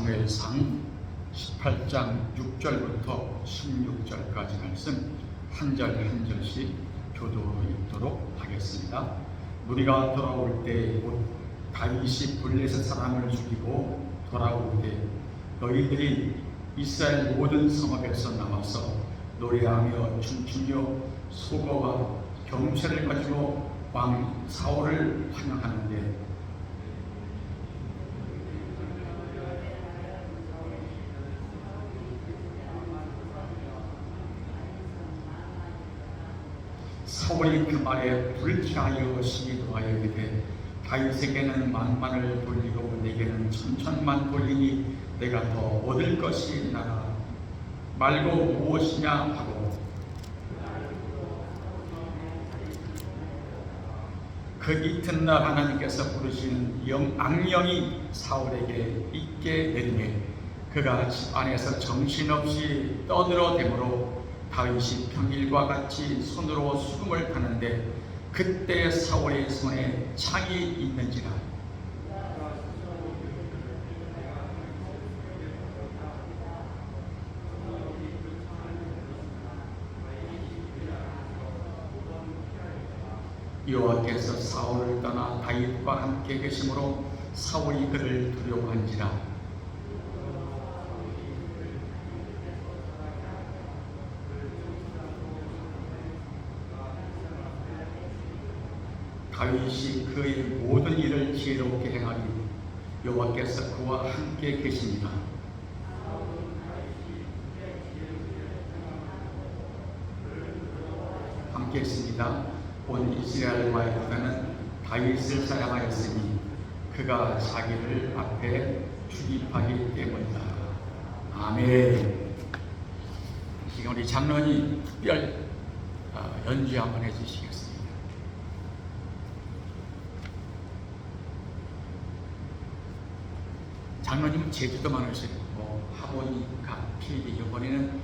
사무엘상 18장 6절부터 16절까지 말씀 한 절 한 절씩 교도로 읽도록 하겠습니다. 무리가 돌아올 때 곧 다윗이 블레셋 사람을 죽이고 돌아올 때 너희들이 이스라엘 모든 성읍에서 나와서 노래하며 춤추며 소거와 경쇠를 가지고 왕 사울을 환영하는데 사울이 그 말에 불쾌하여 시기하여 이르되 다윗에게는 만만을 돌리고 내게는 천천만 돌리니 내가 더 얻을 것이 나라 말고 무엇이냐 하고 그 이튿날 하나님께서 부르시는 악령이 사울에게 있게 내리매 그가 집 안에서 정신없이 떠들어대므로 다윗이 평일과 같이 손으로 수금을 타는데 그때 사울의 손에 창이 있는지라. 여호와께서 사울을 떠나 다윗과 함께 계심으로 사울이 그를 두려워한지라. 다윗이 그의 모든 일을 지혜롭게 행하니 여호와께서 그와 함께 계십니다. 함께 했습니다. 온 이스라엘과의 구단은 다윗을 사랑하였으니 그가 자기를 앞에 출입하기 때문이다. 아멘. 지금 우리 장로님 특별 연주 한번 해주시겠습니다. 장로님은 제주도만 오시고 하모니카, 피리 이번에는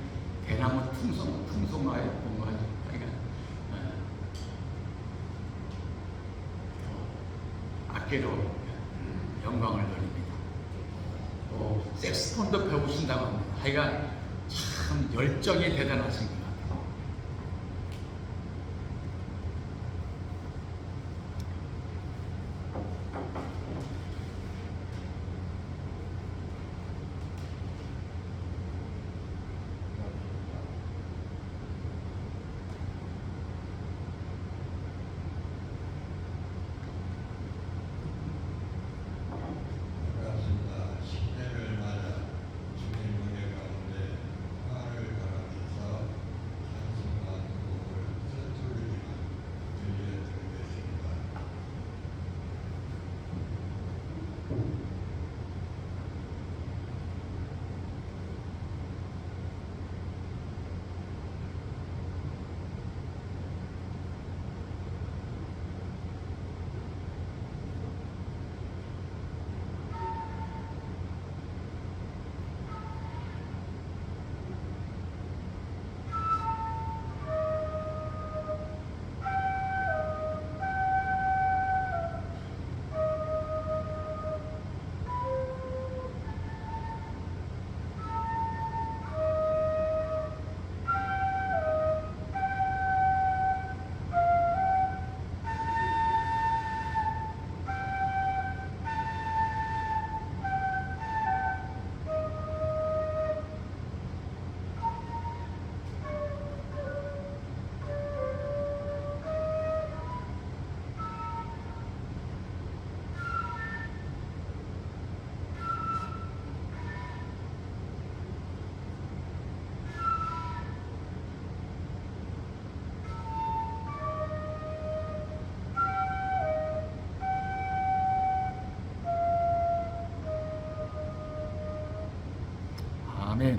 대나무 풍송화에 본 거 아니에요. 그러니까 악기로 영광을 돌립니다. 또 색스폰도 배우신다고 합니다. 하여간 참 열정이 대단하신 것 같아요. 아멘.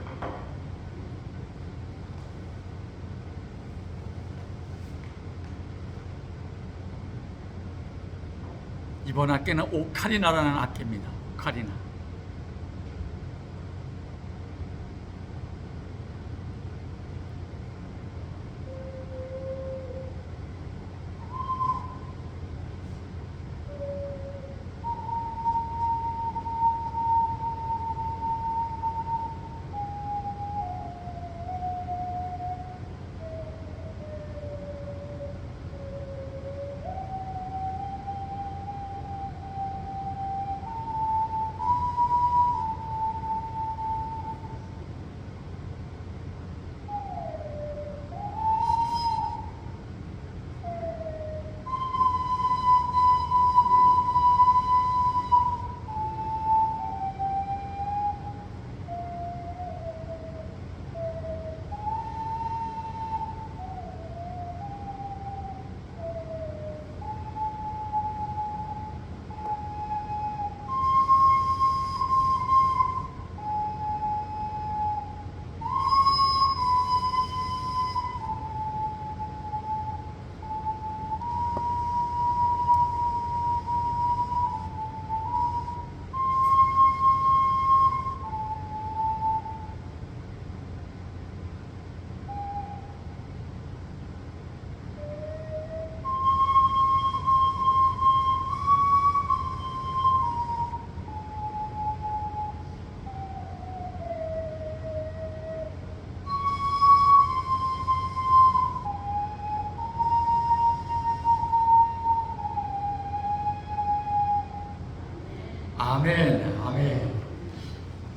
이번 악기는 오카리나라는 악기입니다. 오카리나.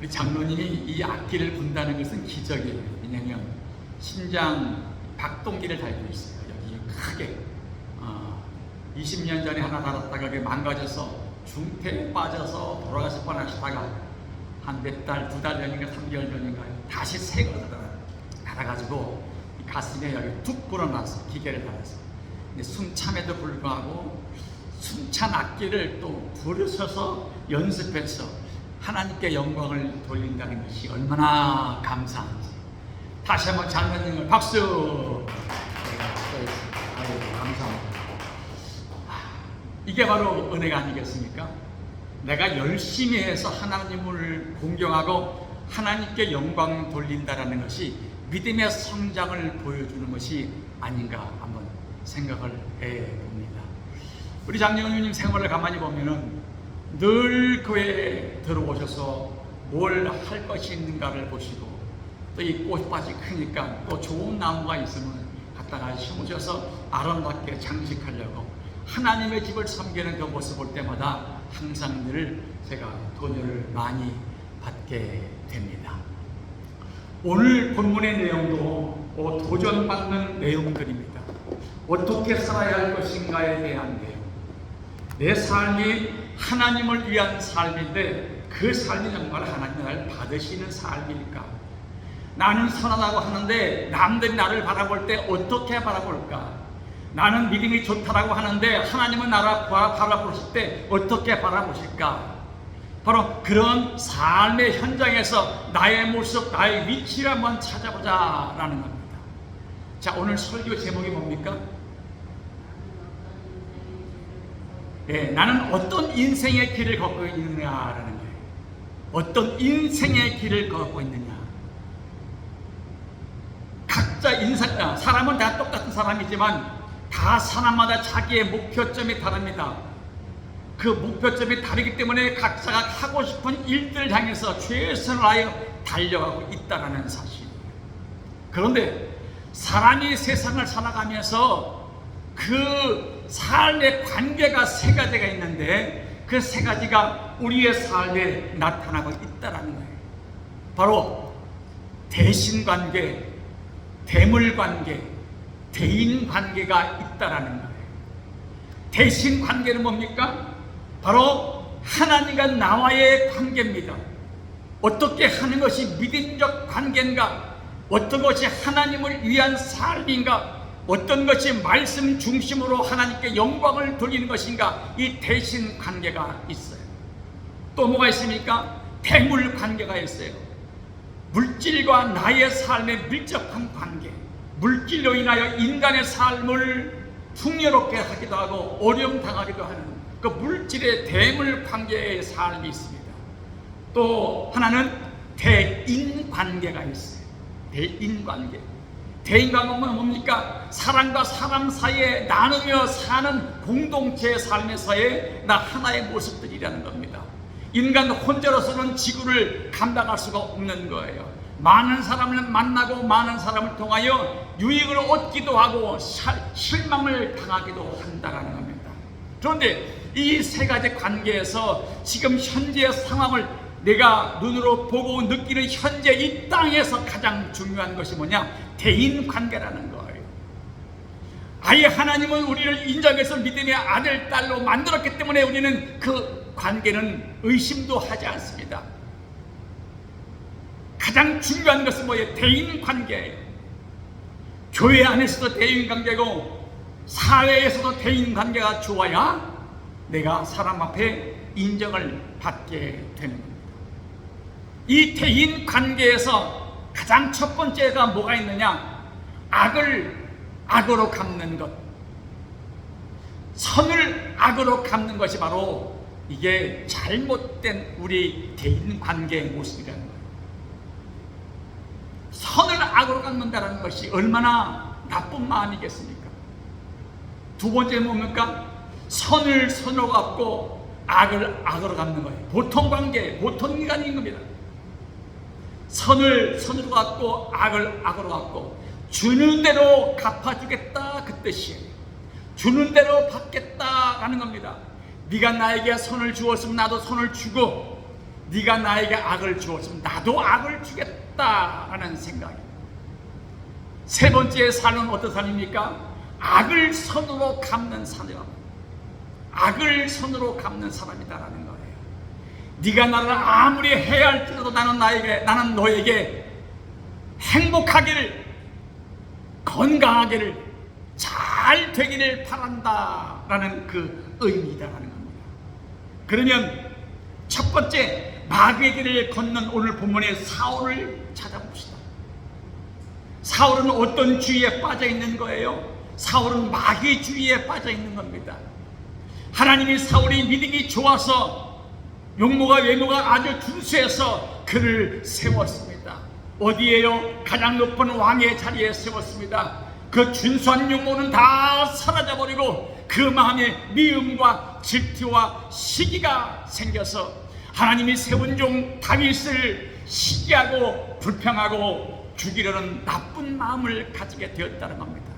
우리 장로님이 이 악기를 분다는 것은 기적이에요. 왜냐하면 신장 박동기를 달고 있어요. 여기 크게 20년 전에 하나 달았다가 그게 망가져서 중태에 빠져서 돌아가실 뻔하시다가 한 몇 달, 2달 전인가 3개월 전인가 다시 새 거를 달아가지고 가슴에 여기 툭 불어놨어. 기계를 달아서. 근데 숨참에도 불구하고 숨찬 악기를 또 부르셔서 연습해서 하나님께 영광을 돌린다는 것이 얼마나 감사한지. 다시 한번 장로님을 박수. 감사합니다. 이게 바로 은혜가 아니겠습니까? 내가 열심히 해서 하나님을 공경하고 하나님께 영광 돌린다는 것이 믿음의 성장을 보여주는 것이 아닌가 한번 생각을 해봅니다. 우리 장로님 생활을 가만히 보면은 늘 교회에 들어오셔서 뭘 할 것이 있는가를 보시고, 또 이 꽃밭이 크니까 또 좋은 나무가 있으면 갖다가 심으셔서 아름답게 장식하려고 하나님의 집을 섬기는 그 모습 볼 때마다 항상 늘 제가 돈을 많이 받게 됩니다. 오늘 본문의 내용도 도전받는 내용들입니다. 어떻게 살아야 할 것인가에 대한 내용. 내 삶이 하나님을 위한 삶인데 그 삶이 정말 하나님의 나를 받으시는 삶일까? 나는 선하다고 하는데 남들이 나를 바라볼 때 어떻게 바라볼까? 나는 믿음이 좋다라고 하는데 하나님은 나를 바라보실 때 어떻게 바라보실까? 바로 그런 삶의 현장에서 나의 모습, 나의 위치를 한번 찾아보자라는 겁니다. 자, 오늘 설교 제목이 뭡니까? 나는 어떤 인생의 길을 걷고 있느냐라는 거예요. 어떤 인생의 길을 걷고 있느냐. 각자 사람은 다 똑같은 사람이지만 다 사람마다 자기의 목표점이 다릅니다. 그 목표점이 다르기 때문에 각자가 하고 싶은 일들을 향해서 최선을 다하여 달려가고 있다는 사실이에요. 그런데 사람이 세상을 살아가면서 그 삶의 관계가 세 가지가 있는데 그 세 가지가 우리의 삶에 나타나고 있다는 거예요. 바로 대신관계, 대물관계, 대인관계가 있다는 거예요. 대신관계는 뭡니까? 바로 하나님과 나와의 관계입니다. 어떻게 하는 것이 믿음적 관계인가? 어떤 것이 하나님을 위한 삶인가? 어떤 것이 말씀 중심으로 하나님께 영광을 돌리는 것인가? 이 대신 관계가 있어요. 또 뭐가 있습니까? 대물 관계가 있어요. 물질과 나의 삶의 밀접한 관계. 물질로 인하여 인간의 삶을 풍요롭게 하기도 하고 어려움 당하기도 하는 그 물질의 대물 관계의 삶이 있습니다. 또 하나는 대인 관계가 있어요. 대인 관계. 대인관계는 뭡니까? 사람과 사람 사이에 나누며 사는 공동체의 삶에서의 나 하나의 모습들이라는 겁니다. 인간 혼자로서는 지구를 감당할 수가 없는 거예요. 많은 사람을 만나고 많은 사람을 통하여 유익을 얻기도 하고 실망을 당하기도 한다는 겁니다. 그런데 이 세 가지 관계에서 지금 현재의 상황을 내가 눈으로 보고 느끼는 현재 이 땅에서 가장 중요한 것이 뭐냐? 대인관계라는 거예요. 아예 하나님은 우리를 인정해서 믿음의 아들, 딸로 만들었기 때문에 우리는 그 관계는 의심도 하지 않습니다. 가장 중요한 것은 뭐예요? 대인관계예요. 교회 안에서도 대인관계고 사회에서도 대인관계가 좋아야 내가 사람 앞에 인정을 받게 되는 겁니다. 이 대인관계에서 가장 첫 번째가 뭐가 있느냐? 악을 악으로 갚는 것, 선을 악으로 갚는 것이 바로 이게 잘못된 우리 대인관계의 모습이라는 거예요. 선을 악으로 갚는다는 것이 얼마나 나쁜 마음이겠습니까? 두 번째는 뭡니까? 선을 선으로 갚고 악을 악으로 갚는 거예요. 보통 관계, 보통 인간인 겁니다. 선을 선으로 갚고 악을 악으로 갚고 주는 대로 갚아주겠다 그 뜻이에요. 주는 대로 받겠다라는 겁니다. 네가 나에게 선을 주었으면 나도 선을 주고, 네가 나에게 악을 주었으면 나도 악을 주겠다라는 생각입니다. 세 번째 삶은 어떤 삶입니까? 악을 선으로 갚는 사람. 악을 선으로 갚는 사람이다라는 거예요. 네가 나를 아무리 해야 할지라도 나는 너에게 행복하기를, 건강하기를, 잘 되기를 바란다라는 그 의미다라는 겁니다. 그러면 첫 번째 마귀의 길을 걷는 오늘 본문의 사울을 찾아봅시다. 사울은 어떤 주의에 빠져 있는 거예요? 사울은 마귀의 주의에 빠져 있는 겁니다. 하나님이 사울이 믿음이 좋아서 용모가 외모가 아주 준수해서 그를 세웠습니다. 어디에요? 가장 높은 왕의 자리에 세웠습니다. 그 준수한 용모는 다 사라져버리고 그 마음에 미움과 질투와 시기가 생겨서 하나님이 세운 종 다윗을 시기하고 불평하고 죽이려는 나쁜 마음을 가지게 되었다는 겁니다.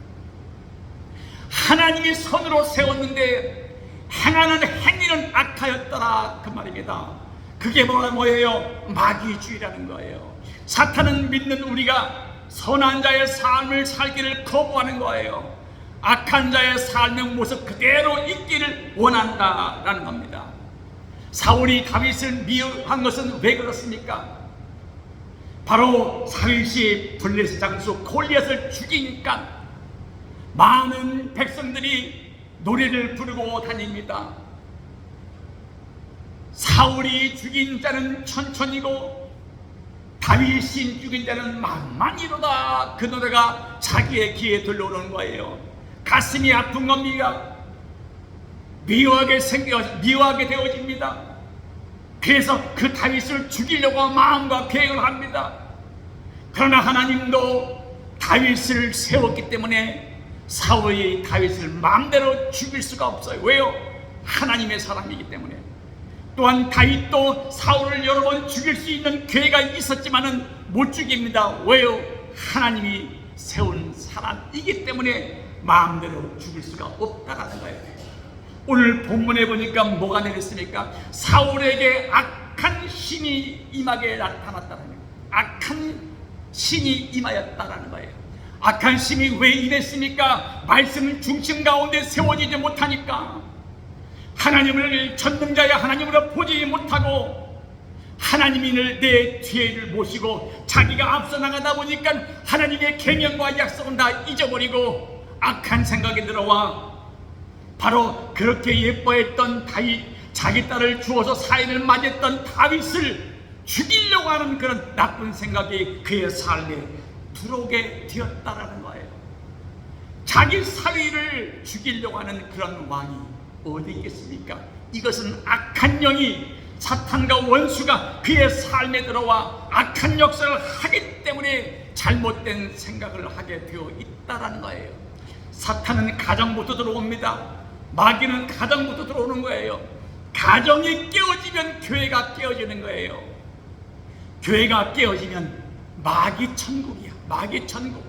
하나님이 선으로 세웠는데 행하는 행위는 악하였더라 그 말입니다. 그게 뭐예요? 마귀주의라는 거예요. 사탄은 믿는 우리가 선한 자의 삶을 살기를 거부하는 거예요. 악한 자의 삶의 모습 그대로 있기를 원한다라는 겁니다. 사울이 다윗을 미워한 것은 왜 그렇습니까? 바로 다윗이 블레셋 장수 골리앗을 죽이니까 많은 백성들이 노래를 부르고 다닙니다. 사울이 죽인 자는 천천히고 다윗이 죽인 자는 만만이로다. 그 노래가 자기의 귀에 들려오는 거예요. 가슴이 아픈 겁니다. 미워하게 되어집니다. 그래서 그 다윗을 죽이려고 마음과 계획을 합니다. 그러나 하나님도 다윗을 세웠기 때문에 사울이 다윗을 마음대로 죽일 수가 없어요. 왜요? 하나님의 사람이기 때문에. 또한 다윗도 사울을 여러 번 죽일 수 있는 기회가 있었지만은 못 죽입니다. 왜요? 하나님이 세운 사람이기 때문에 마음대로 죽일 수가 없다라는 거예요. 오늘 본문에 보니까 뭐가 내렸습니까? 사울에게 악한 신이 임하게 나타났다는 거예요. 악한 신이 임하였다라는 거예요. 악한 신이 왜 이랬습니까? 말씀 중심 가운데 세워지지 못하니까, 하나님을 전능자야 하나님으로 보지 못하고 하나님이 내 뒤를 모시고 자기가 앞서 나가다 보니까 하나님의 계명과 약속은 다 잊어버리고 악한 생각이 들어와 바로 그렇게 예뻐했던 다윗, 자기 딸을 주어서 사인을 맞았던 다윗을 죽이려고 하는 그런 나쁜 생각이 그의 삶에 들어오게 되었다라는 거예요. 자기 사위를 죽이려고 하는 그런 왕이 어디 있겠습니까? 이것은 악한 영이, 사탄과 원수가 그의 삶에 들어와 악한 역사를 하기 때문에 잘못된 생각을 하게 되어 있다라는 거예요. 사탄은 가정부터 들어옵니다. 마귀는 가정부터 들어오는 거예요. 가정이 깨어지면 교회가 깨어지는 거예요. 교회가 깨어지면 마귀 천국이야. 마귀 천국.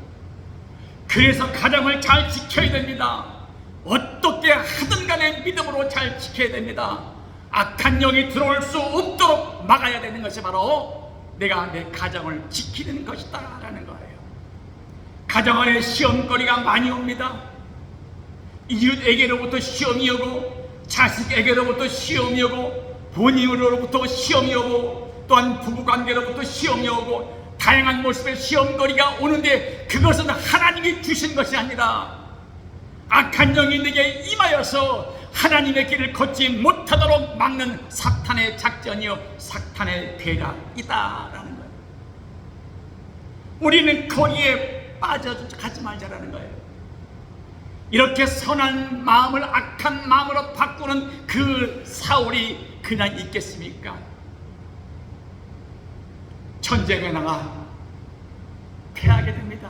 그래서 가정을 잘 지켜야 됩니다. 어떻게 하든 간에 믿음으로 잘 지켜야 됩니다. 악한 영이 들어올 수 없도록 막아야 되는 것이 바로 내가 내 가정을 지키는 것이다 라는 거예요. 가정 안에 시험거리가 많이 옵니다. 이웃에게로부터 시험이 오고, 자식에게로부터 시험이 오고, 본인으로부터 시험이 오고, 또한 부부관계로부터 시험이 오고, 다양한 모습의 시험거리가 오는데 그것은 하나님이 주신 것이 아니라 악한 영이 내게 임하여서 하나님의 길을 걷지 못하도록 막는 사탄의 작전이요 사탄의 계략이다라는 거예요. 우리는 거기에 빠져가지 말자라는 거예요. 이렇게 선한 마음을 악한 마음으로 바꾸는 그 사울이 그냥 있겠습니까? 전쟁에 나가 패하게 됩니다.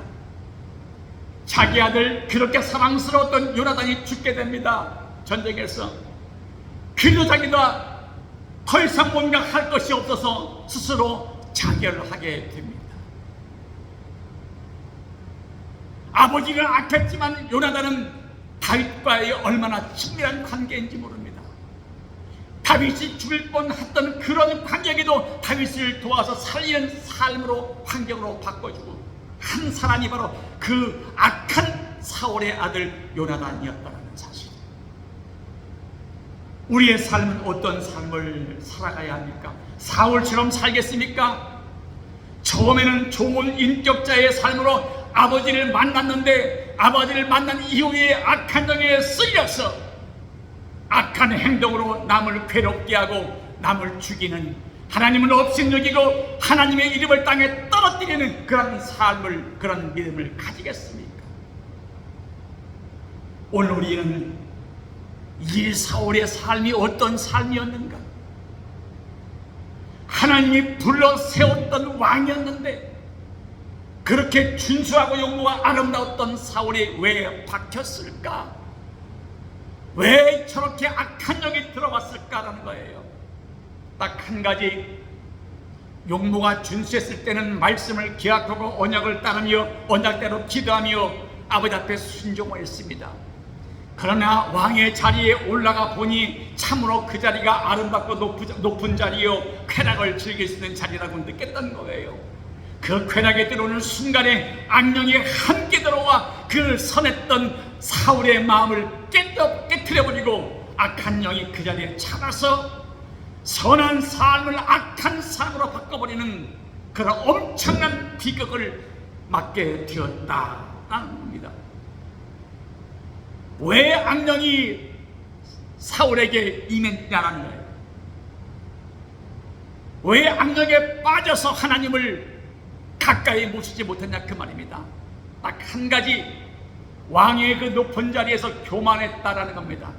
자기 아들 그렇게 사랑스러웠던 요나단이 죽게 됩니다. 전쟁에서. 그래도 자기가 더 이상 뭔가 할 것이 없어서 스스로 자결을 하게 됩니다. 아버지는 악했지만 요나단은 다윗과의 얼마나 친밀한 관계인지 모릅니다. 다윗이 죽을 뻔했던 그런 환경에도 다윗을 도와서 살리는 삶으로 환경으로 바꿔주고 한 사람이 바로 그 악한 사울의 아들 요나단이었다는 사실. 우리의 삶은 어떤 삶을 살아가야 합니까? 사울처럼 살겠습니까? 처음에는 좋은 인격자의 삶으로 아버지를 만났는데 아버지를 만난 이후에 악한 영에 쓸려서 악한 행동으로 남을 괴롭게 하고 남을 죽이는, 하나님을 없인 여기고 하나님의 이름을 땅에 떨어뜨리는 그런 삶을, 그런 믿음을 가지겠습니까? 오늘 우리는 이 사울의 삶이 어떤 삶이었는가? 하나님이 불러 세웠던 왕이었는데 그렇게 준수하고 용모가 아름다웠던 사울이 왜 박혔을까? 왜 저렇게 악한 영이 들어왔을까라는 거예요. 딱 한 가지, 용모가 준수했을 때는 말씀을 기억하고 언약을 따르며 언약대로 기도하며 아버지 앞에 순종했습니다. 그러나 왕의 자리에 올라가 보니 참으로 그 자리가 아름답고 높은 자리요 쾌락을 즐길 수 있는 자리라고 느꼈던 거예요. 그 쾌락에 들어오는 순간에 악령이 함께 들어와 그 선했던 사울의 마음을 깨트려버리고 악한 영이 그 자리에 찾아서 선한 삶을 악한 삶으로 바꿔버리는 그런 엄청난 비극을 맞게 되었다는 겁니다. 왜 악령이 사울에게 임했냐는 거예요. 왜 악령에 빠져서 하나님을 가까이 모시지 못했냐 그 말입니다. 딱 한 가지, 왕의 그 높은 자리에서 교만했다라는 겁니다.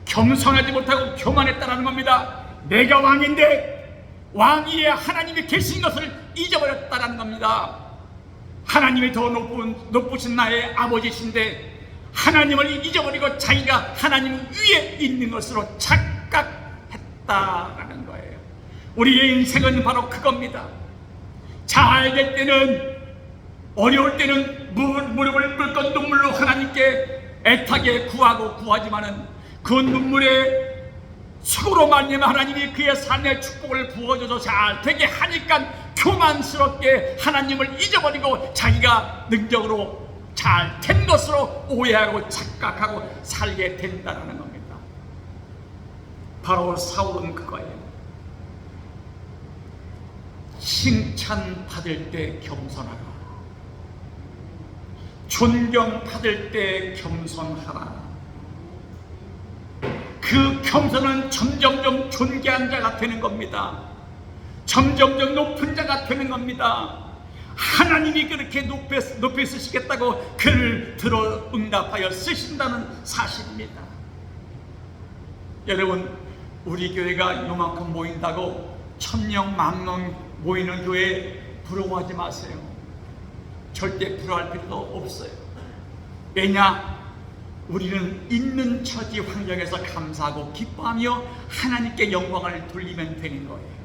겸손하지 못하고 교만했다라는 겁니다. 내가 왕인데 왕위에 하나님이 계신 것을 잊어버렸다라는 겁니다. 하나님이 더 높으신 나의 아버지신데 하나님을 잊어버리고 자기가 하나님 위에 있는 것으로 착각했다라는 거예요. 우리의 인생은 바로 그겁니다. 잘 될 때는, 어려울 때는 무릎을 꿇고 눈물로 하나님께 애타게 구하지만은 그 눈물에 수고로 말미암아 하나님이 그의 삶의 축복을 부어줘서 잘 되게 하니까 교만스럽게 하나님을 잊어버리고 자기가 능력으로 잘 된 것으로 오해하고 착각하고 살게 된다는 겁니다. 바로 사울은 그거예요. 칭찬받을 때 겸손하라, 존경받을 때 겸손하라. 그 겸손은 점점점 존귀한 자가 되는 겁니다. 점점점 높은 자가 되는 겁니다. 하나님이 그렇게 높이 쓰시겠다고 그를 들어 응답하여 쓰신다는 사실입니다. 여러분, 우리 교회가 요만큼 모인다고 1000명, 10,000명 모이는 교회에 부러워하지 마세요. 절대 부러워할 필요도 없어요. 왜냐? 우리는 있는 처지 환경에서 감사하고 기뻐하며 하나님께 영광을 돌리면 되는 거예요.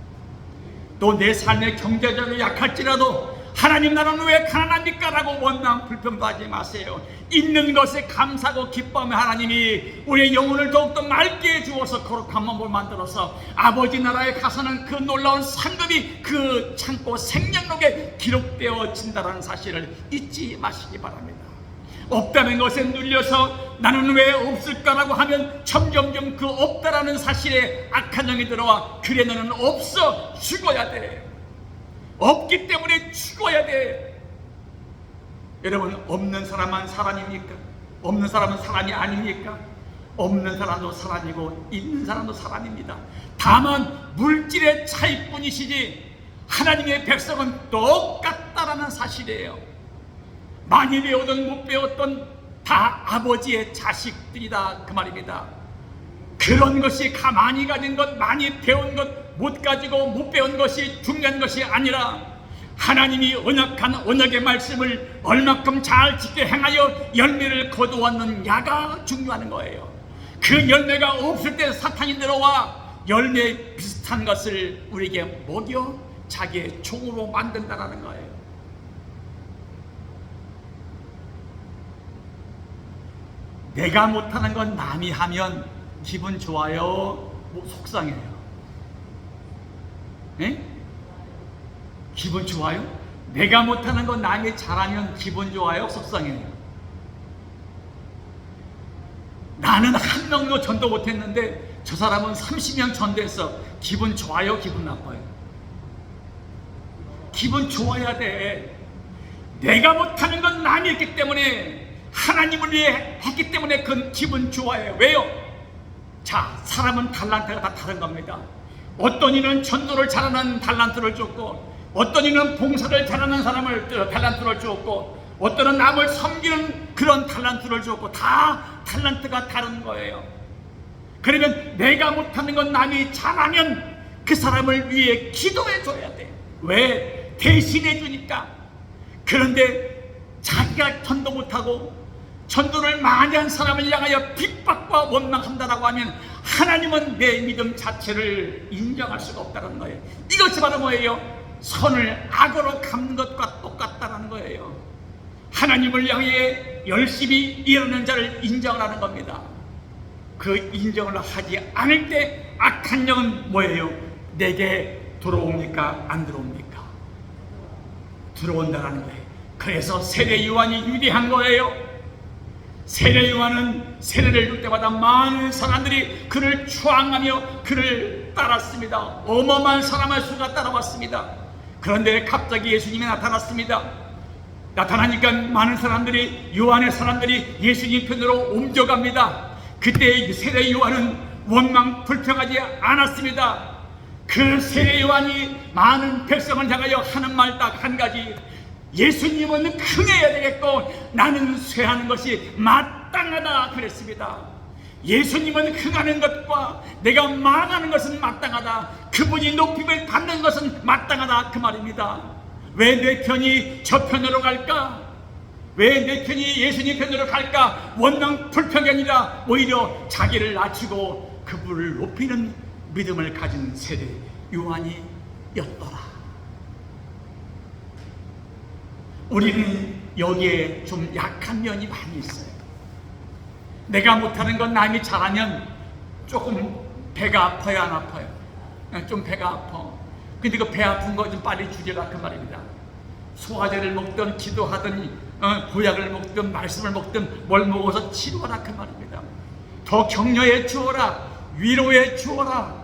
또 내 삶의 경제적으로 약할지라도 하나님 나라는 왜 가난합니까? 라고 원망 불평도 하지 마세요. 있는 것에 감사하고 기뻐하며 하나님이 우리의 영혼을 더욱더 맑게 주어서 거룩한 몸을 만들어서 아버지 나라에 가서는 그 놀라운 상급이 그 창고 생명록에 기록되어진다는 사실을 잊지 마시기 바랍니다. 없다는 것에 눌려서 나는 왜 없을까라고 하면 점점점 그 없다라는 사실에 악한 영이 들어와 그래 너는 없어, 죽어야 돼. 없기 때문에 죽어야 돼. 여러분, 없는 사람만 사람입니까? 없는 사람은 사람이 아닙니까? 없는 사람도 사람이고 있는 사람도 사람입니다. 다만 물질의 차이뿐이시지 하나님의 백성은 똑같다라는 사실이에요. 많이 배우든 못 배웠든 다 아버지의 자식들이다 그 말입니다. 그런 것이 많이 가진 것, 많이 배운 것, 못 가지고 못 배운 것이 중요한 것이 아니라 하나님이 언약한 언약의 말씀을 얼마큼 잘 지켜 행하여 열매를 거두었는 야가 중요한 거예요. 그 열매가 없을 때 사탄이 들어와 열매 비슷한 것을 우리에게 먹여 자기의 종으로 만든다는 거예요. 내가 못하는 건 남이 하면 기분 좋아요? 뭐 속상해요. 네? 기분 좋아요? 내가 못하는 거 남이 잘하면 기분 좋아요? 속상해요? 나는 한 명도 전도 못했는데 저 사람은 30명 전도했어. 기분 좋아요? 기분 나빠요? 기분 좋아야 돼. 내가 못하는 건 남이 했기 때문에, 하나님을 위해 했기 때문에 그건 기분 좋아요. 왜요? 자, 사람은 달란트가 다 다른 겁니다. 어떤 이는 전도를 잘하는 달란트를 줬고, 어떤 이는 봉사를 잘하는 사람을 달란트를 줬고, 어떤 남을 섬기는 그런 달란트를 줬고, 다 달란트가 다른 거예요. 그러면 내가 못하는 건 남이 잘하면 그 사람을 위해 기도해 줘야 돼. 왜? 대신해 주니까. 그런데 자기가 전도 못하고 전도를 많이 한 사람을 향하여 핍박과 원망한다라고 하면 하나님은 내 믿음 자체를 인정할 수가 없다는 거예요. 이것이 바로 뭐예요? 선을 악으로 갚는 것과 똑같다는 거예요. 하나님을 향해 열심히 일하는 자를 인정하는 겁니다. 그 인정을 하지 않을 때 악한 영은 뭐예요? 내게 들어옵니까? 안 들어옵니까? 들어온다는 거예요. 그래서 세례 요한이 위대한 거예요. 세례 요한은 세례를 줄 때마다 많은 사람들이 그를 추앙하며 그를 따랐습니다. 어마어마한 사람의 수가 따라왔습니다. 그런데 갑자기 예수님이 나타났습니다. 나타나니까 많은 사람들이, 요한의 사람들이 예수님 편으로 옮겨갑니다. 그때 세례 요한은 원망 불평하지 않았습니다. 그 세례 요한이 많은 백성을 향하여 하는 말 딱 한 가지: 예수님은 흥해야 되겠고 나는 쇠하는 것이 마땅하다 그랬습니다. 예수님은 흥하는 것과 내가 망하는 것은 마땅하다. 그분이 높임을 받는 것은 마땅하다 그 말입니다. 왜 내 편이 저 편으로 갈까? 왜 내 편이 예수님 편으로 갈까? 원망 불평이 아니라 오히려 자기를 낮추고 그분을 높이는 믿음을 가진 세례 요한이었더라. 우리는 여기에 좀 약한 면이 많이 있어요. 내가 못하는 건 남이 잘하면 조금 배가 아파요, 안 아파요? 좀 배가 아파. 근데 그 배 아픈 거 좀 빨리 줄여라 그 말입니다. 소화제를 먹든 기도하든 보약을 먹든 말씀을 먹든 뭘 먹어서 치료하라 그 말입니다. 더 격려해 주어라, 위로해 주어라.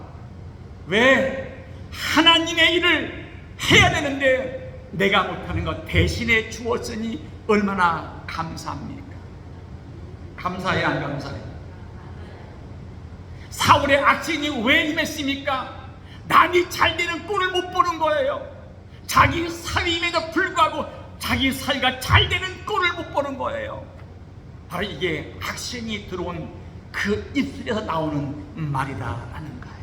왜? 하나님의 일을 해야 되는데 내가 못하는 것 대신해 주었으니 얼마나 감사합니까? 감사해, 안 감사해? 사울의 악신이 왜 임했습니까? 남이 잘 되는 꼴을 못 보는 거예요. 자기 사위임에도 불구하고 자기 사위가 잘 되는 꼴을 못 보는 거예요. 바로 이게 악신이 들어온 그 입술에서 나오는 말이다라는 거예요.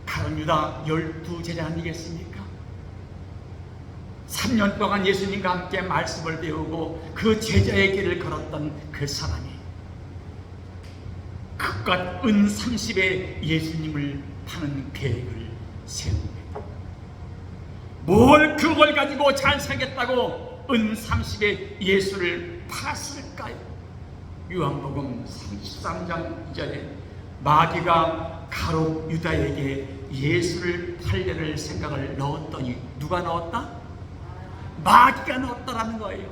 가룟 유다 12제자 아니겠습니까? 3년 동안 예수님과 함께 말씀을 배우고 그 제자의 길을 걸었던 그 사람이 그깟 은 30에 예수님을 파는 계획을 세웁니다. 뭘 그걸 가지고 잘 살겠다고 은 30에 예수를 팔았을까요? 요한복음 33장 2절에 마귀가 가룟 유다에게 예수를 팔려를 생각을 넣었더니 누가 넣었다? 마귀가 넣었다라는 거예요.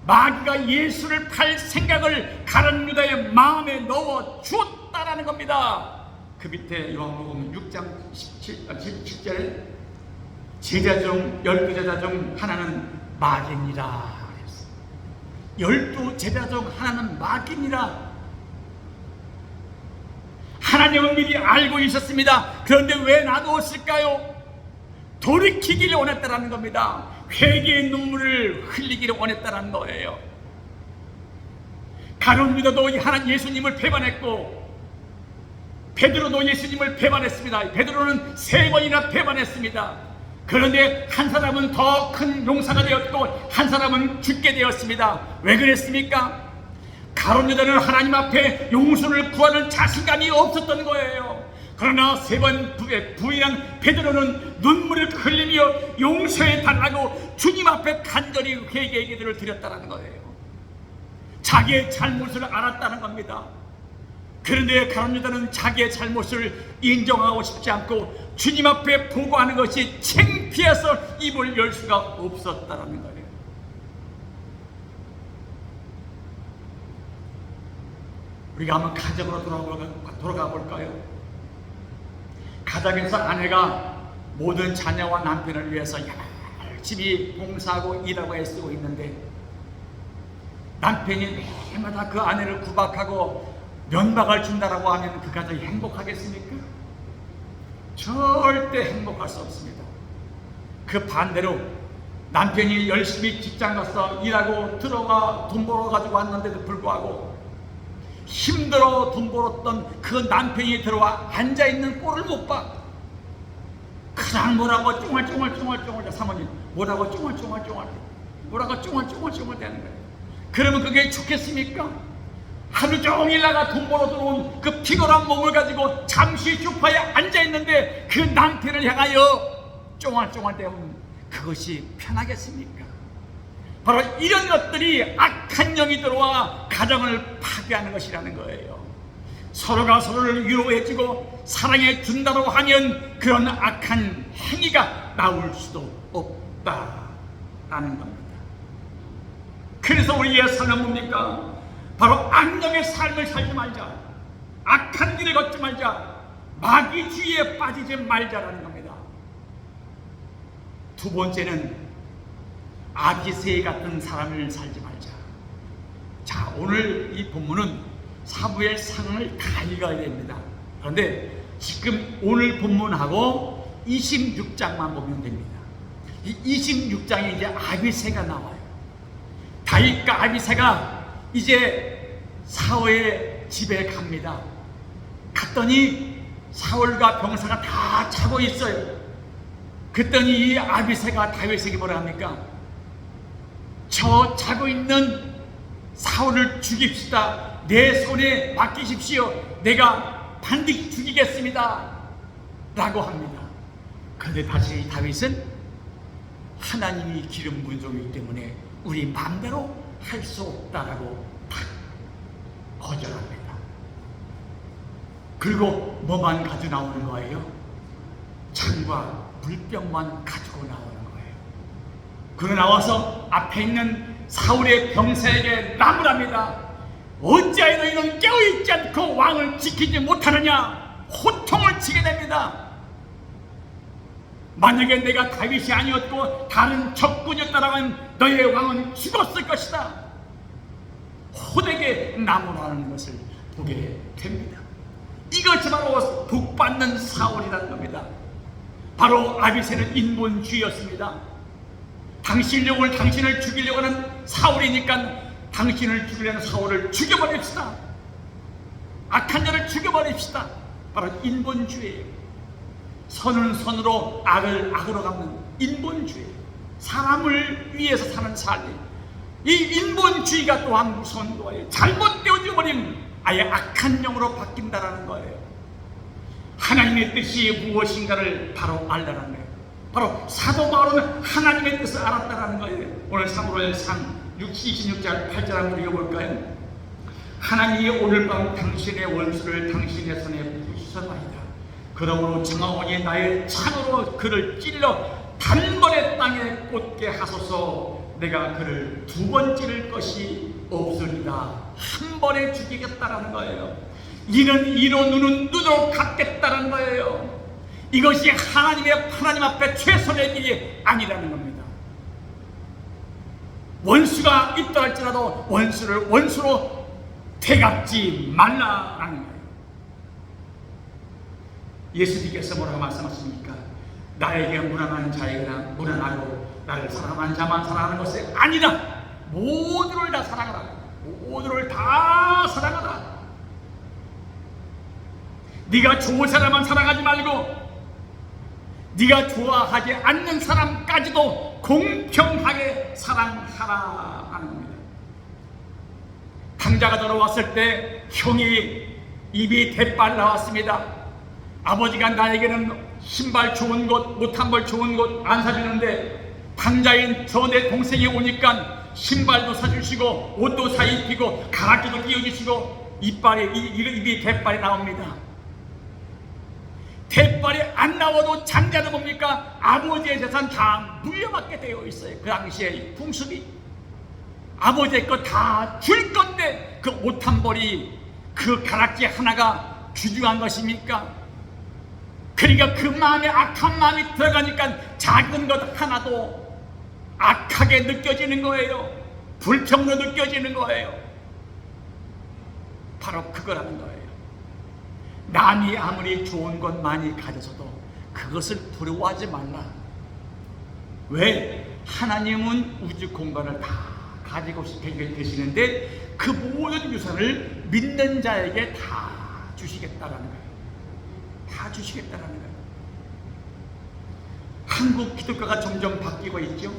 마귀가 예수를 팔 생각을 가룟 유다의 마음에 넣어 주었다라는 겁니다. 그 밑에 요한복음 6장 17절 제자 중 12제자 중 하나는 마귀니라 그랬어요. 12제자 중 하나는 마귀니라. 하나님은 미리 알고 있었습니다. 그런데 왜 놔두었을까요? 돌이키기를 원했다라는 겁니다. 회개의 눈물을 흘리기를 원했다는 거예요. 가룟 유다도 하나님 예수님을 배반했고 베드로도 예수님을 배반했습니다. 베드로는 3번이나 배반했습니다. 그런데 한 사람은 더 큰 용사가 되었고 한 사람은 죽게 되었습니다. 왜 그랬습니까? 가룟 유다는 하나님 앞에 용서를 구하는 자신감이 없었던 거예요. 그러나 3번 부인한 베드로는 눈물을 흘리며 용서해 달라고 주님 앞에 간절히 회개의 기도를 드렸다는 거예요. 자기의 잘못을 알았다는 겁니다. 그런데 가룟 유다는 자기의 잘못을 인정하고 싶지 않고 주님 앞에 보고하는 것이 창피해서 입을 열 수가 없었다라는 거예요. 우리가 한번 가정으로 돌아가 볼까요? 가정에서 아내가 모든 자녀와 남편을 위해서 열심히 봉사하고 일하고 애쓰고 있는데 남편이 매일마다 그 아내를 구박하고 면박을 준다라고 하면 그 가정이 행복하겠습니까? 절대 행복할 수 없습니다. 그 반대로 남편이 열심히 직장 가서 일하고 들어가 돈 벌어 가지고 왔는데도 불구하고 힘들어 돈 벌었던 그 남편이 들어와 앉아있는 꼴을 못 봐. 그냥 뭐라고 쫑알쫑알 사모님 뭐라고 쫑알쫑알 되는 거예요. 그러면 그게 좋겠습니까? 하루 종일 나가 돈 벌어 들어온 그 피곤한 몸을 가지고 잠시 소파에 앉아있는데 그 남편을 향하여 쫑알쫑알 대면 그것이 편하겠습니까? 바로 이런 것들이 악한 영이 들어와 가정을 파괴하는 것이라는 거예요. 서로가 서로를 위로해주고 사랑해 준다고 하면 그런 악한 행위가 나올 수도 없다라는 겁니다. 그래서 우리의 삶은 뭡니까? 바로 악령의 삶을 살지 말자, 악한 길을 걷지 말자, 마귀주의에 빠지지 말자라는 겁니다. 두 번째는 아비새 같은 사람을 살지 말자. 자, 오늘 이 본문은 사무엘상을 다 읽어야 됩니다. 그런데 지금 오늘 본문하고 26장만 보면 됩니다. 이 26장에 이제 아비새가 나와요. 다윗과 아비새가 이제 사울의 집에 갑니다. 갔더니 사울과 병사가 다 자고 있어요. 그랬더니 이 아비새가 다윗에게 뭐라 합니까? 저 자고 있는 사울을 죽입시다. 내 손에 맡기십시오. 내가 반드시 죽이겠습니다 라고 합니다. 그런데 다시 다윗은 하나님이 기름 부은 종이기 때문에 우리 마음대로 할 수 없다라고 딱 거절합니다. 그리고 뭐만 가지고 나오는 거예요? 창과 물병만 가지고 나오는 거예요. 그러고 나와서 앞에 있는 사울의 병사에게 나무랍니다. 어찌하여 너희는 깨어있지 않고 왕을 지키지 못하느냐? 호통을 치게 됩니다. 만약에 내가 다윗이 아니었고 다른 적군이었다라면 너희의 왕은 죽었을 것이다. 호되게 나무라는 것을 보게 됩니다. 이것이 바로 복받는 사울이라는 겁니다. 바로 아비새는 인본주의였습니다. 당신을 죽이려고 하는 사울이니까 당신을 죽이려는 사울을 죽여버립시다. 악한 자를 죽여버립시다. 바로 인본주의예요. 선은 선으로 악을 악으로 갚는 인본주의, 사람을 위해서 사는 삶이, 이 인본주의가 또한 무서운 거예요. 잘못되어져 버리면 아예 악한 영으로 바뀐다라는 거예요. 하나님의 뜻이 무엇인가를 바로 알라는 거예요. 바로 사도 바울은 하나님의 뜻을 알았다라는 거예요. 오늘 사무엘상 26장 8절 한번 읽어볼까요? 하나님이 오늘 밤 당신의 원수를 당신의 손에 부수셨나이다. 그러므로 장화원이 나의 창으로 그를 찔러 단번에 땅에 꽂게 하소서. 내가 그를 두 번 찌를 것이 없으리라. 한 번에 죽이겠다라는 거예요. 이는 이로 눈은 눈으로 갚겠다라는 거예요. 이것이 하나님 앞에 최선의 일이 아니라는 겁니다. 원수가 있다 할지라도 원수를 원수로 되갚지 말라라는 거예요. 예수님께서 뭐라고 말씀하십니까? 나에게 무난한 자에게나 무난하고 나를 사랑하는 자만 사랑하는 것이 아니라 모두를 다 사랑하라. 모두를 다 사랑하라. 네가 좋은 사람만 사랑하지 말고 네가 좋아하지 않는 사람까지도 공평하게 사랑하라 하는 겁니다. 당자가 들어왔을 때 형이 입이 대빨 나왔습니다. 아버지가 나에게는 신발 좋은 곳, 옷 한 벌 좋은 곳 안 사주는데 당자인 저 내 동생이 오니까 신발도 사주시고 옷도 사입히고 가락지도 끼워주시고 입이 대빨이 나옵니다. 대빨이 안 나와도 장자는 뭡니까? 아버지의 재산 다 물려받게 되어 있어요. 그 당시에 풍습이 아버지의 거 다 줄 건데 그 옷 한 벌이 그 가락지 하나가 귀중한 것입니까? 그러니까 그 마음에 악한 마음이 들어가니까 작은 것 하나도 악하게 느껴지는 거예요. 불평으로 느껴지는 거예요. 바로 그거라는 거예요. 남이 아무리 좋은 것 많이 가져서도 그것을 부러워하지 말라. 왜? 하나님은 우주 공간을 다 가지고 계시는데 그 모든 유산을 믿는 자에게 다 주시겠다라는 거예요. 다 주시겠다라는 거예요. 한국 기독교가 점점 바뀌고 있죠.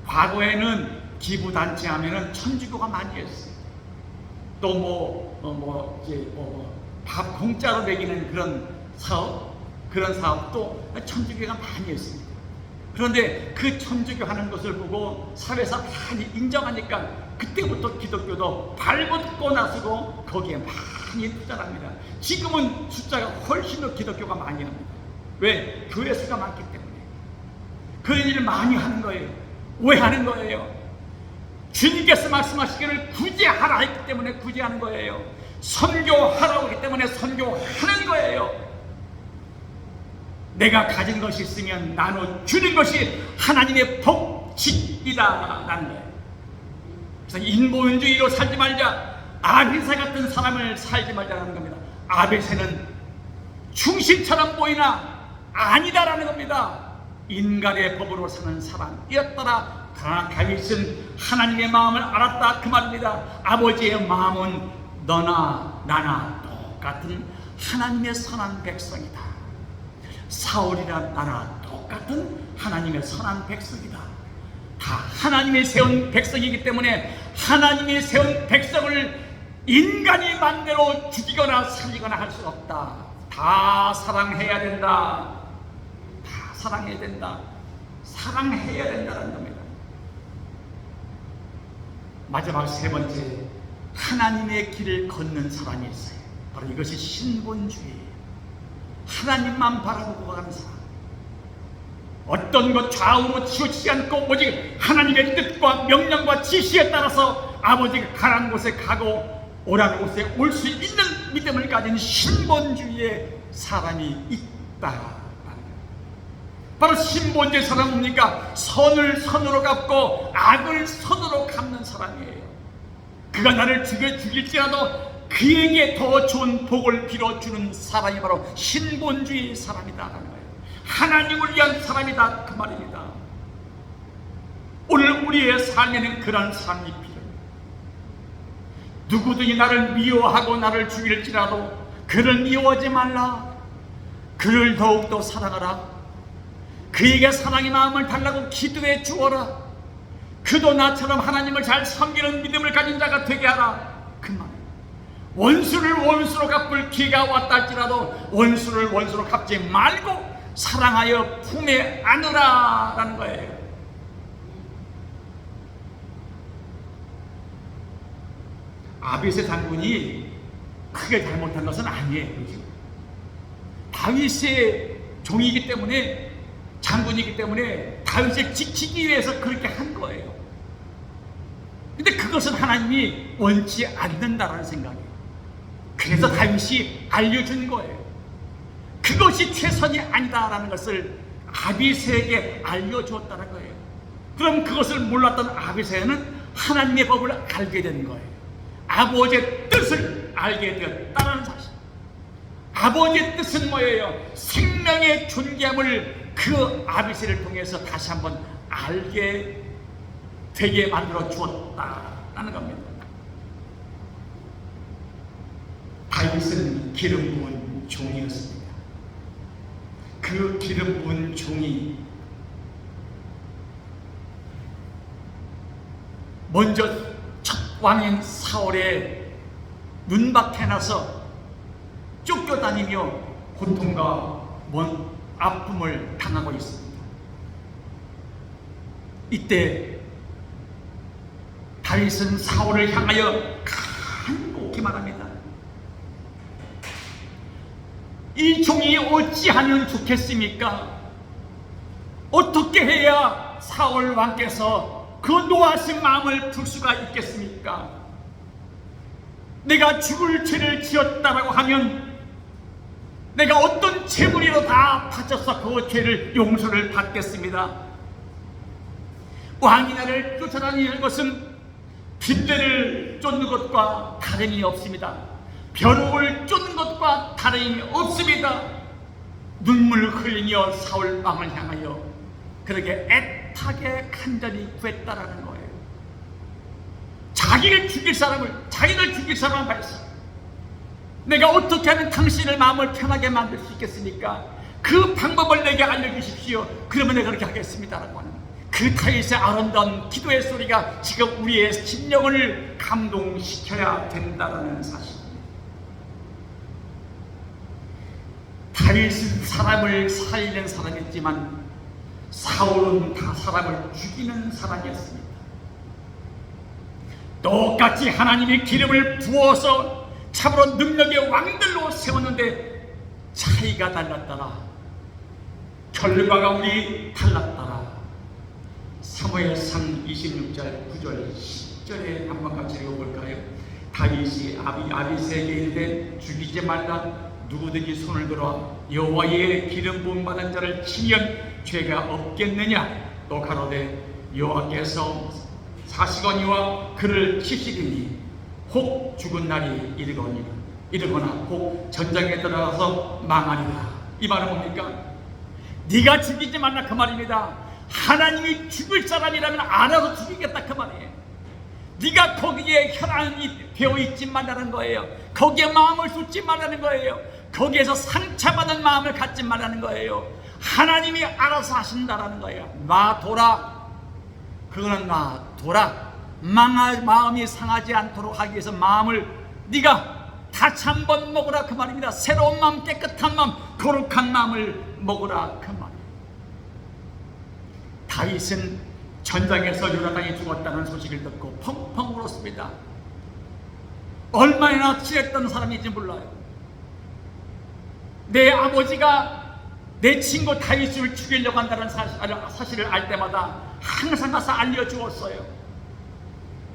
과거에는 기부단체 하면은 천주교가 많이 했어요. 또 밥 공짜로 먹이는 그런 사업도 천주교가 많이 했습니다. 그런데 그 천주교 하는 것을 보고 사회에서 많이 인정하니까 그때부터 기독교도 발벗고 나서고 거기에 많이 투자를 합니다. 지금은 숫자가 훨씬 더 기독교가 많이 합니다. 왜? 교회 수가 많기 때문에. 그런 일을 많이 하는 거예요. 왜 하는 거예요? 주님께서 말씀하시기를 구제하라 했기 때문에 구제하는 거예요. 선교하라고 했기 때문에 선교하는 거예요. 내가 가진 것이 있으면 나눠주는 것이 하나님의 복지이다 라는 거예요. 그래서 인본주의로 살지 말자, 아비새 같은 사람을 살지 말자라는 겁니다. 아비새는 충신처럼 보이나 아니다라는 겁니다. 인간의 법으로 사는 사람이었더라. 그러나 다윗은 하나님의 마음을 알았다 그 말입니다. 아버지의 마음은 너나 나나 똑같은 하나님의 선한 백성이다. 사울이나 나나 똑같은 하나님의 선한 백성이다. 다 하나님이 세운 백성이기 때문에 하나님이 세운 백성을 인간이 맘대로 죽이거나 살리거나 할 수 없다. 다 사랑해야 된다. 다 사랑해야 된다. 사랑해야 된다는 겁니다. 마지막 세 번째, 하나님의 길을 걷는 사람이 있어요. 바로 이것이 신본주의예요. 하나님만 바라보고 가는 사람. 어떤 것 좌우로 치우치지 않고 오직 하나님의 뜻과 명령과 지시에 따라서 아버지가 가라는 곳에 가고 오라는 곳에 올 수 있는 믿음을 가진 신본주의의 사람이 있다. 바로 신본주의 사람은 뭡니까? 선을 선으로 갚고 악을 선으로 갚는 사람이에요. 그가 나를 죽일지라도 그에게 더 좋은 복을 빌어주는 사람이 바로 신본주의 사람이다라는 거예요. 하나님을 위한 사람이다 그 말입니다. 오늘 우리의 삶에는 그런 사람이 필요해요. 누구든지 나를 미워하고 나를 죽일지라도 그를 미워하지 말라. 그를 더욱더 사랑하라. 그에게 사랑의 마음을 달라고 기도해 주어라. 그도 나처럼 하나님을 잘 섬기는 믿음을 가진 자가 되게 하라 그 말. 원수를 원수로 갚을 기회가 왔다 할지라도 원수를 원수로 갚지 말고 사랑하여 품에 안으라 라는 거예요. 아비새 장군이 크게 잘못한 것은 아니에요. 그렇죠? 다윗의 종이기 때문에, 장군이기 때문에 다윗을 지키기 위해서 그렇게 한 거예요. 근데 그것은 하나님이 원치 않는다라는 생각이에요. 그래서 다윗이 알려준 거예요. 그것이 최선이 아니다라는 것을 아비새에게 알려주었다는 거예요. 그럼 그것을 몰랐던 아비새는 하나님의 법을 알게 된 거예요. 아버지의 뜻을 알게 되었다는 사실. 아버지의 뜻은 뭐예요? 생명의 존귀함을 그 아비새를 통해서 다시 한번 알게 되게 만들어 주었다라는 겁니다. 다윗은 기름 부은 종이었습니다. 그 기름 부은 종이 먼저 첫 왕인 사울의 눈밭에 나서 쫓겨다니며 고통과 먼 아픔을 당하고 있습니다. 이때 다윗은 사울을 향하여 간곡히 말합니다. 종이 어찌하면 좋겠습니까? 어떻게 해야 사울 왕께서 그 노하신 마음을 풀 수가 있겠습니까? 내가 죽을 죄를 지었다라고 하면 내가 어떤 재물이로 다 바쳐서 그 죄를 용서를 받겠습니다. 왕이 나를 쫓아다니는 것은 빈대를 쫓는 것과 다름이 없습니다. 벼룩을 쫓는 것과 다름이 없습니다. 눈물 흘리며 사울 왕을 향하여 그렇게 애타게 간절히 구했다라는 거예요. 자기를 죽일 사람을 발사. 내가 어떻게 하면 당신의 마음을 편하게 만들 수 있겠습니까? 그 방법을 내게 알려주십시오. 그러면 내가 그렇게 하겠습니다라고 하는 그 다윗의 아름다운 기도의 소리가 지금 우리의 심령을 감동시켜야 된다는 사실입니다. 다윗은 사람을 살리는 사람이었지만 사울은 다 사람을 죽이는 사람이었습니다. 똑같이 하나님이 기름을 부어서 참으로 능력의 왕들로 세웠는데 차이가 달랐더라. 결과가 우리 달랐더라. 사무엘상 26절 9절 10절에 한번 같이 읽어볼까요? 다윗이 아비새에게 이르되 죽이지 말라. 누구든지 손을 들어 여호와의 기름 부음 받은 자를 치면 죄가 없겠느냐. 또 가로되 여호와께서 사시거니와 그를 치시리니 혹 죽은 날이 이르거나 혹 전장에 들어가서 망하리라. 이 말은 뭡니까? 네가 죽이지 말라 그 말입니다. 하나님이 죽을 사람이라면 알아서 죽이겠다 그 말이에요. 네가 거기에 혈안이 되어 있지 말라는 거예요. 거기에 마음을 쏟지 말라는 거예요. 거기에서 상처받은 마음을 갖지 말라는 거예요. 하나님이 알아서 하신다라는 거예요. 놔둬라. 그거는 놔둬라. 마음이 상하지 않도록 하기 위해서 마음을 네가 다시 한번 먹으라 그 말입니다. 새로운 마음, 깨끗한 마음, 거룩한 마음을 먹으라 그 말이에요. 다윗은 전장에서 요나단이 죽었다는 소식을 듣고 펑펑 울었습니다. 얼마나 친했던 사람인지 몰라요. 내 아버지가 내 친구 다윗을 죽이려고 한다는 사실을 알 때마다 항상 가서 알려주었어요.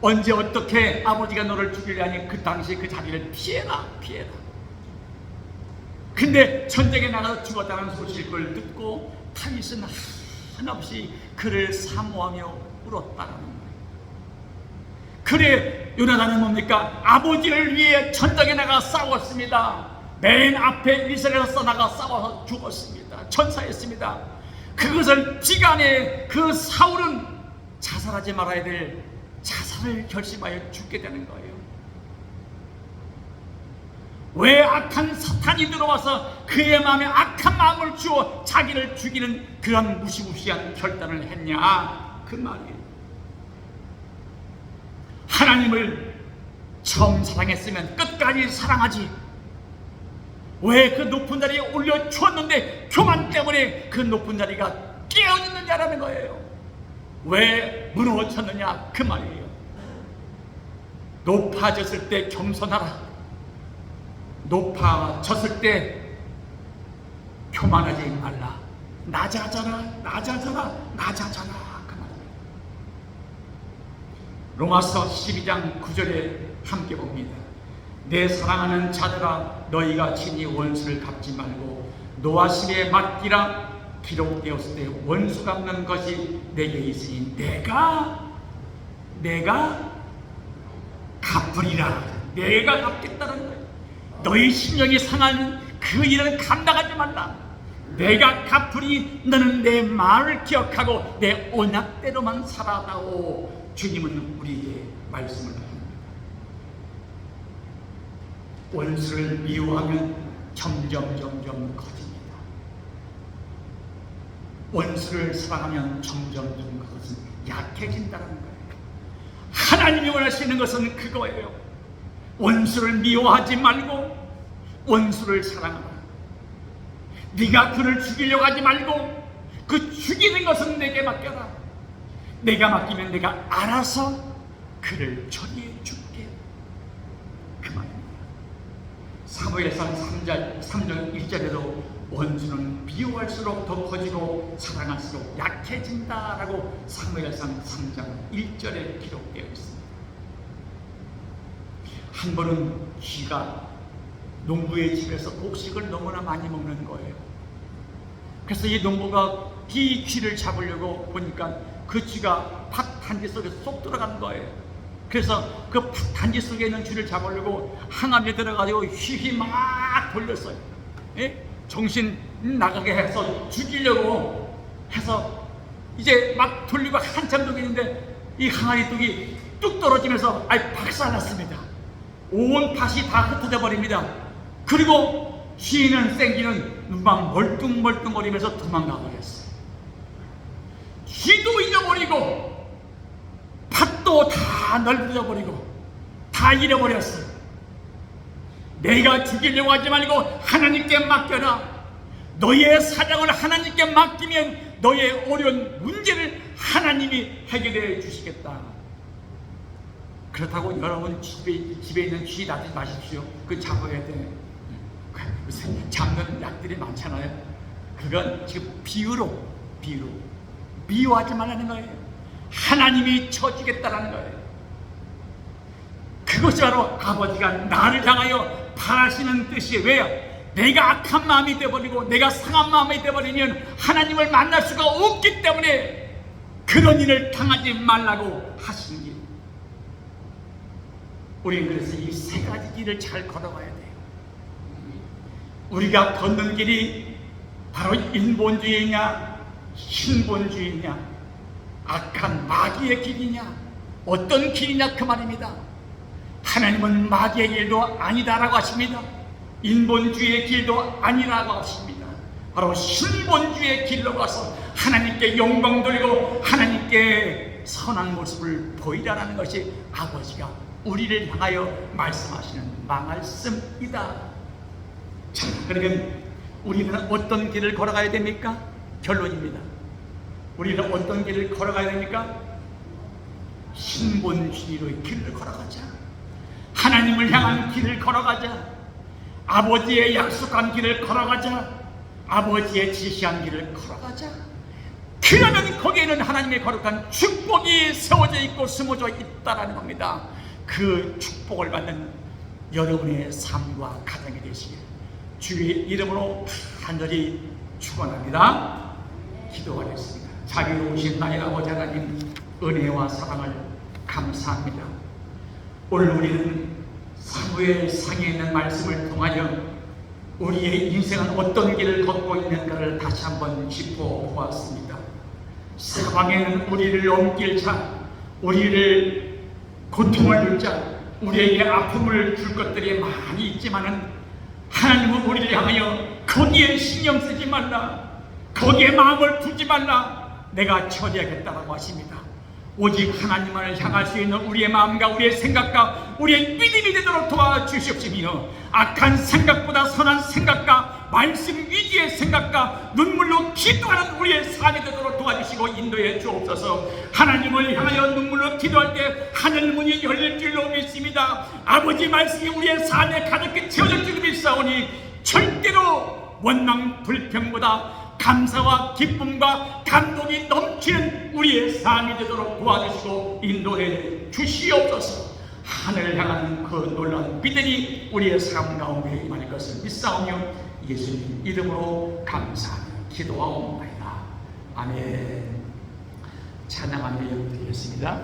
언제 어떻게 아버지가 너를 죽이려니 그 당시에 그 자리를 피해라. 근데 전쟁에 나가서 죽었다는 소식을 듣고 다윗은 한없이 그를 사모하며 울었다는 거예요. 그래 요나단은 뭡니까? 아버지를 위해 전쟁에 나가 싸웠습니다. 맨 앞에 이스라엘에서 나가 싸워서 죽었습니다. 전사했습니다. 그것을 지간에 그 사울은 자살하지 말아야 될 자살을 결심하여 죽게 되는 거예요. 왜 악한 사탄이 들어와서 그의 마음에 악한 마음을 주어 자기를 죽이는 그런 무시무시한 결단을 했냐 그 말이에요. 하나님을 처음 사랑했으면 끝까지 사랑하지. 왜 그 높은 자리에 올려주었는데 교만 때문에 그 높은 자리가 깨어졌느냐라는 거예요. 왜 무너졌느냐 그 말이에요. 높아졌을 때 겸손하라. 높아졌을 때 교만하지 말라. 낮아져라 그 말이에요. 로마서 12장 9절에 함께 봅니다. 내 사랑하는 자들아 너희가 친히 원수를 갚지 말고 노하심에 맡기라. 기록되었을 때 원수 갚는 것이 내게 있으니 내가 갚으리라. 내가 갚겠다는 거예요. 너희 심령이 상하는 그 일은 감당하지 말라. 내가 갚으니 너는 내 말을 기억하고 내 언약대로만 살아다오. 주님은 우리에게 말씀을 합니다. 원수를 미워하면 점점 커집니다. 원수를 사랑하면 점점 그것은 약해진다는 거예요. 하나님이 원하시는 것은 그거예요. 원수를 미워하지 말고 원수를 사랑하라. 네가 그를 죽이려고 하지 말고 그 죽이는 것은 내게 맡겨라. 내가 맡기면 내가 알아서 그를 처리해 줄게. 그 말입니다. 사무엘상 3장 1절에도 원수는 미워할수록 더 커지고 사랑할수록 약해진다라고 사무엘상 3장 1절에 기록되어 있습니다. 한 번은 쥐가 농부의 집에서 곡식을 너무나 많이 먹는 거예요. 그래서 이 농부가 이 쥐를 잡으려고 보니까 그 쥐가 팥 단지 속에 쏙 들어간 거예요. 그래서 그 팥 단지 속에 있는 쥐를 잡으려고 항암에 들어가지고 휘휘 막 돌렸어요. 예? 정신 나가게 해서 죽이려고 해서 이제 막 돌리고 한참 돌리는데 이 항아리 뚝이 뚝 떨어지면서 박살났습니다. 온 팥이 다 흩어져 버립니다. 그리고 쥐는 생기는 눈만 멀뚱멀뚱거리면서 도망가 버렸어요. 쥐도 잊어버리고 팥도 다 넓어져 버리고 다 잃어버렸어요. 내가 죽이려고 하지 말고 하나님께 맡겨라. 너의 사정을 하나님께 맡기면 너의 어려운 문제를 하나님이 해결해 주시겠다. 그렇다고 여러분 집에 있는 쥐 놔두지 마십시오. 그거 잡아야 돼. 무슨 잡는 약들이 많잖아요. 그건 지금 비유로 미워하지 말라는 거예요. 하나님이 쳐주겠다라는 거예요. 그것이 바로 아버지가 나를 향하여 바라시는 뜻이에요. 왜요? 내가 악한 마음이 되어버리고 내가 상한 마음이 되어버리면 하나님을 만날 수가 없기 때문에 그런 일을 당하지 말라고 하신 길. 우리는 그래서 이 세 가지 길을 잘 걸어가야 돼요. 우리가 걷는 길이 바로 인본주의냐 신본주의냐 악한 마귀의 길이냐 어떤 길이냐 그 말입니다. 하나님은 마귀의 길도 아니다라고 하십니다. 인본주의의 길도 아니라고 하십니다. 바로 신본주의의 길로 가서 하나님께 영광 돌리고 하나님께 선한 모습을 보이라는 것이 아버지가 우리를 향하여 말씀하시는 말씀이다. 자, 그러면 우리는 어떤 길을 걸어가야 됩니까? 결론입니다. 우리는 어떤 길을 걸어가야 됩니까? 신본주의의 길을 걸어가자. 하나님을 향한 길을 걸어가자. 아버지의 약속한 길을 걸어가자. 아버지의 지시한 길을 걸어가자. 그러면 거기에는 하나님의 거룩한 축복이 세워져 있고 숨어져 있다라는 겁니다. 그 축복을 받는 여러분의 삶과 가정이 되시길 주의 이름으로 간절히 축원합니다. 기도하겠습니다. 자비로우신 나의 아버지 하나님, 은혜와 사랑을 감사합니다. 오늘 우리는 사무엘상에 있는 말씀을 통하여 우리의 인생은 어떤 길을 걷고 있는가를 다시 한번 짚어보았습니다. 사방에는 우리를 넘길 자, 우리를 고통을 줄 자, 우리에게 아픔을 줄 것들이 많이 있지만은 하나님은 우리를 향하여 거기에 신경 쓰지 말라, 거기에 마음을 두지 말라, 내가 처리하겠다라고 하십니다. 오직 하나님을 향할 수 있는 우리의 마음과 우리의 생각과 우리의 믿음이 되도록 도와주시옵시며 악한 생각보다 선한 생각과 말씀 위기의 생각과 눈물로 기도하는 우리의 삶이 되도록 도와주시고 인도해 주옵소서. 하나님을 향하여 눈물로 기도할 때 하늘 문이 열릴 줄로 믿습니다. 아버지 말씀이 우리의 삶에 가득히 채워질 줄로 믿사오니 절대로 원망 불평보다 감사와 기쁨과 감동이 넘치는 우리의 삶이 되도록 도와주시고 인도해 주시옵소서. 하늘을 향하는 그 놀라운 믿음이 우리의 삶 가운데 임할 것을 믿사오며 예수님 이름으로 감사하며 기도하옵나이다. 아멘. 찬양하며 예배드리겠습니다.